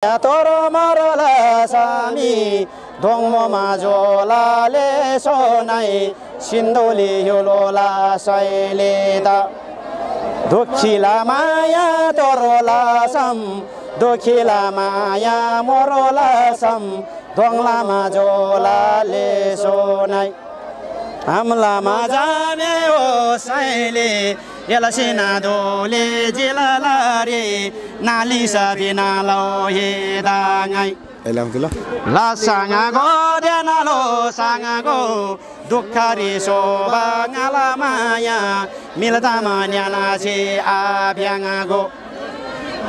Toro Marola Sami, Dongmo Majola Le Sonai, Sindoli Yolola Saileda, Dokila Maya Torola Sam, Dokila Maya Morola Sam, Dongla Majola Le Sonai, Amla Majane O Saile. Yala sina dole jilalari nali sabina lo yedangai. Alhamdulillah. La sanga go dena lo sanga go dukkari soba ngalamaya miltamanya nasi abhyanga go.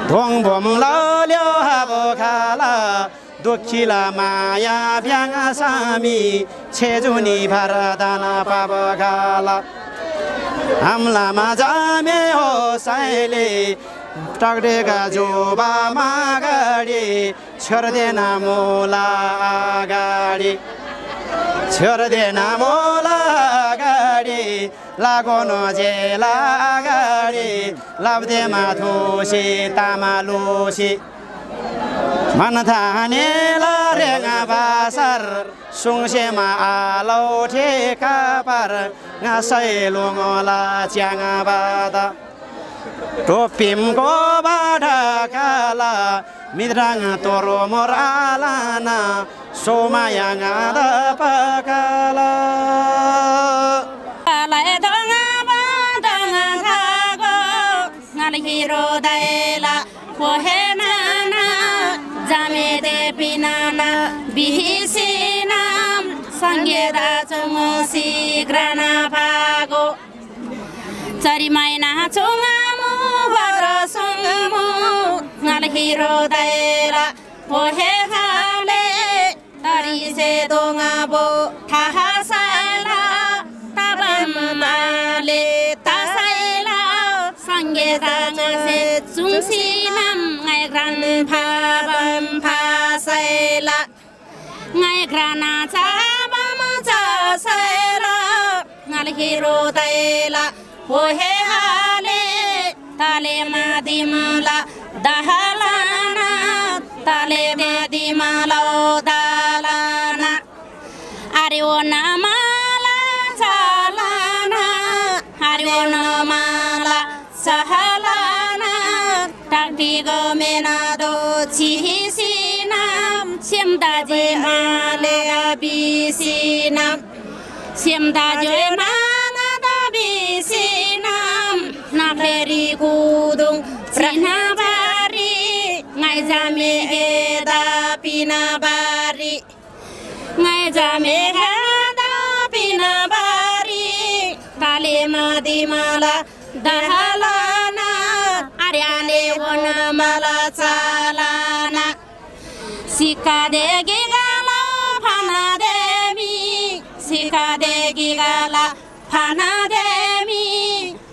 Dong bom lo lyo habo kala dukkila maya byanga sami chejuni bharadana pabakala. Amla majame ho saile takde ga joba magari chhorde na mola agari chhorde na mola agari lagono jela agari labde mathusi tamalusi manthane la renga basar sungse ma alo the kapar ngasai lungola changa bada topim ko bada kala midrang toro moralana somayanga da pakala la edonga bandanga thago ngalhiro daela pohenana jamede pinana bihisinam sangeda chumusi grana pago chari maina chungamu varasungmu ngalhiro daela pohehale tari se dongabo thahasala tabamale tasaila sangeda ngase chungsinam ngai gran phabam phasaila ngai grana chabam chasaila ngalhiro daela pohehale tale madimala dahalana tale madimala dalana ariona mala chalana ariona mala sahalana taktigo menado chihisinam simdaji male abisinam simdaji manada bisinam nakeri kudung pranabari ngai jame eda pinabari ngai jame eda pinabari tale madimala dahalana aryane wona mala chalana sikade gigala phana demi sikade gigala phana demi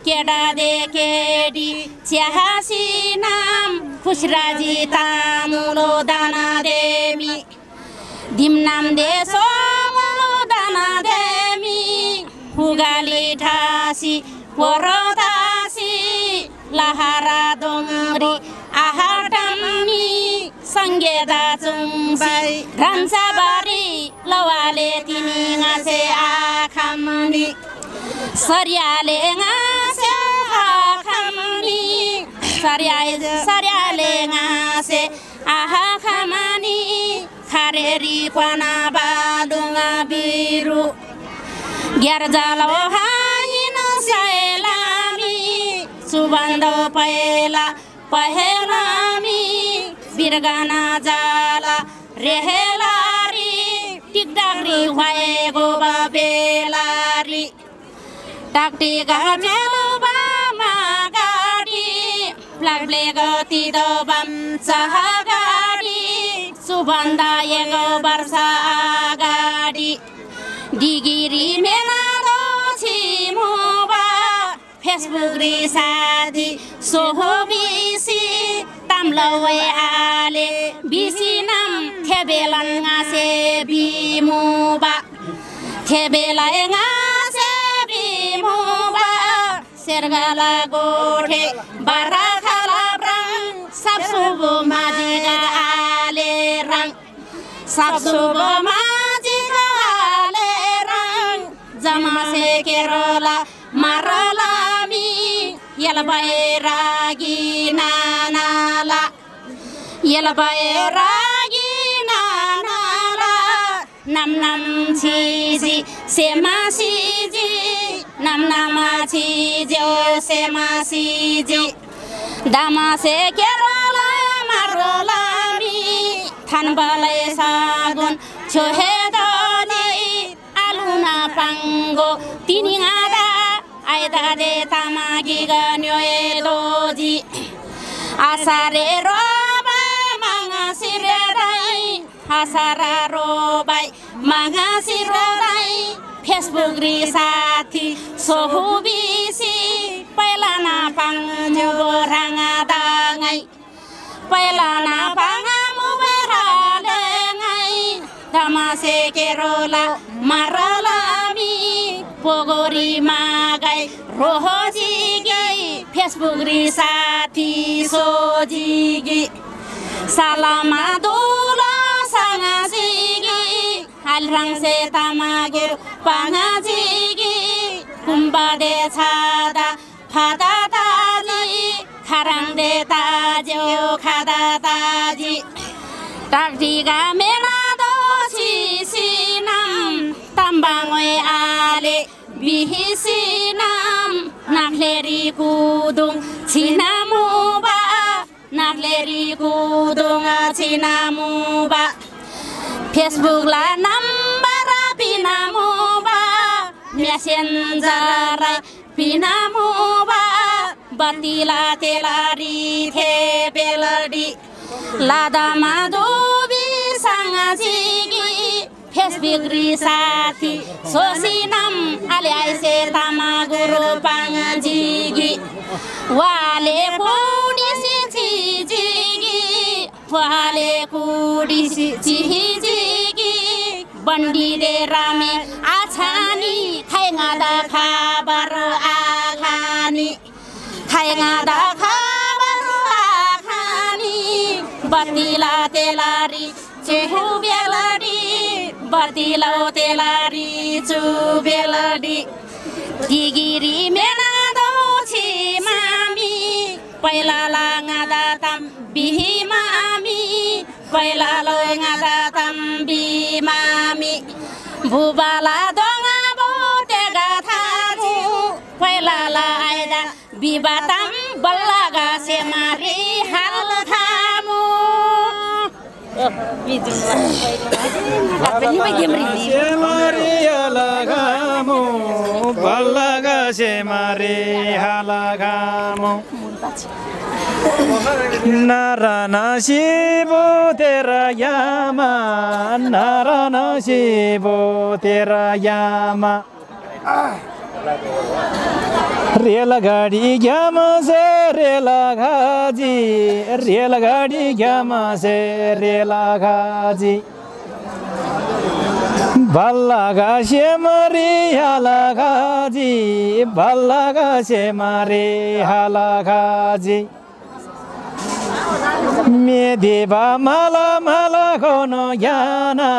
keda de kedi chahasinam khushraji tamulo dana demi dimnam de somulo dana demi hugali thasi porodasi lahara dongri ahatamni sangeda chungbai ransabari lawale tini ngase akhamni saryale ngase akhamni saryale ngase akhamni khareri kwana badunga biru gyarjalo haino sailami subando paela pahelami birgana jala rehelari tikdagri hwae go babelari takti ga meluba magadi plagle gati do bam sahagadi subanda yego barsa agadi digiri melado chimuba Facebook ri sadi sohobisi tamlawe ale bisinam thebelan ngase bimuba thebela ngase bimuba sergala gothe barakhala brang sabsubu majiga सासुबमा जिगाले रङ जमासे केरला मारलामी यल बैरागी नानाला यल बैरागी नानाला नम नम छिजी सेमा सिजी नम नामा छिज्यो सेमा सिजी दामासे केरला मारलामी थानबालै सागुन छोहे दनी आलुना पाङ्गो तिनिङादा आइदा they तामागी गन्यो एलोजी आसारे रोबा माङासिरे Rai आसारा रोबाई माङासिरे Rai Facebook रि साथी सोहुबिसी पहिला ना पाङ्गो राङा दाङाई पहिला ना पाङा तमासे केरला मारलामी पोगोरी मागाई रोहोजिगी फेसबुक रि साथी सोजिगी सालामा दुलो साङाजिगी हालराङसे तामागे पाङाजिगी कुम्बादे छादा फादा ताजी खाराङदे ताज्यो खादा ताजी टाकटिगा मेना tambangoi ale bihisinam nakleri kudung cinamuba nakleri kudung cinamuba Facebook la number pinamuba messenger pinamuba batila telari thebeladi lada madubi sangajigi Facebook ri साथी सोसिनम आले आइसे तामा गुरु पाङजिगी वाले कुडिसी छिजिगी वाले कुडिसी छिजिगी बन्डी दे रामे आछानी खाइङादा खबर आखानी खाइङादा खबर आखानी बतिला तेलारी चेहु बेलाडी बतिलो तेलारी चुबेलडी दिगिरी मेना दोछि मामी पहिला लाङादा तम बिहि मामी पहिला लाङादा तम बि मामी बुबाला दोङा बोटेगा थारु पहिला लाइदा बिबातम बल्लागा से मारी हाल थामु Balaga se mare halagamo Narana shibo terayama Narana shibo terayama Rela gadi gyama se rela ghaji Rela gadi gyama se rela ghaji Balaga se mare halagaji Balaga se mare halagaji Me deba mala mala kono yana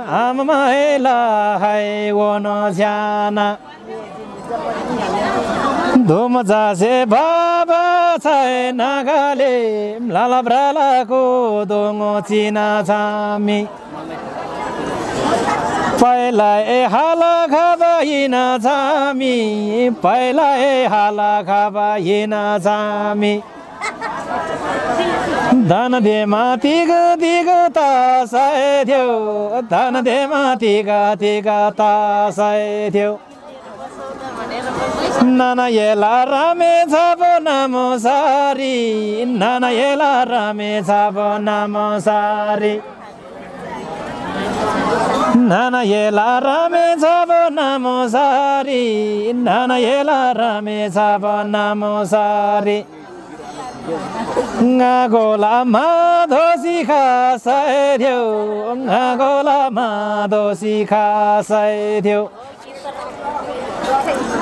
Ammaela hai wono jana Domaza se baba sai nagale Lala brala ko dongo china chami Paila e hala khaba ina chami Paila e hala khaba ina chami Dana de mati ga diga ta sai thyo Dana de mati ga diga ta sai thyo Nana yela rame chabo namo sari Nana yela rame chabo namo sari Nana yela rame chabo namo sari Nana yela rame chabo namo sari Nga gola ma dosi kha sai thyo Nga gola ma dosi kha sai thyo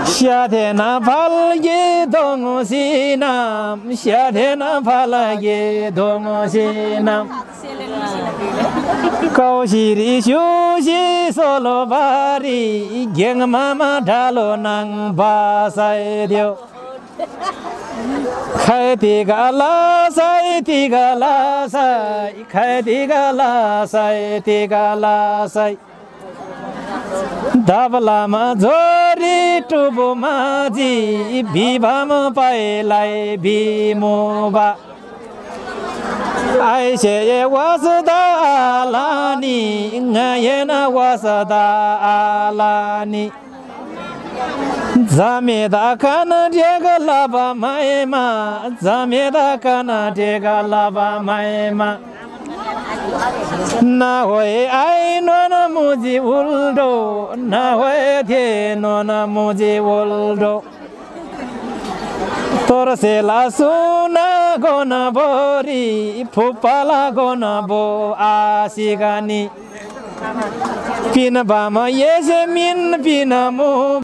夏天那跑了一东西南，夏天那跑了一东西南。高西里休息索罗巴里，见妈妈扎罗能巴塞掉。开的个拉塞的个拉塞，开的个拉塞的个拉塞。达布拉玛佐里图布玛吉，比巴姆拜来比姆巴。爱谢耶瓦斯达阿拉尼，爱耶那瓦斯达阿拉尼。咱们大看那这个喇叭买嘛，咱们大看那这个喇叭买嘛。那会爱诺那木吉乌多，那会天诺那木吉乌多。Torsela suna gona bori, pupala gona bo asigani. Pina bama yesemin pina mo.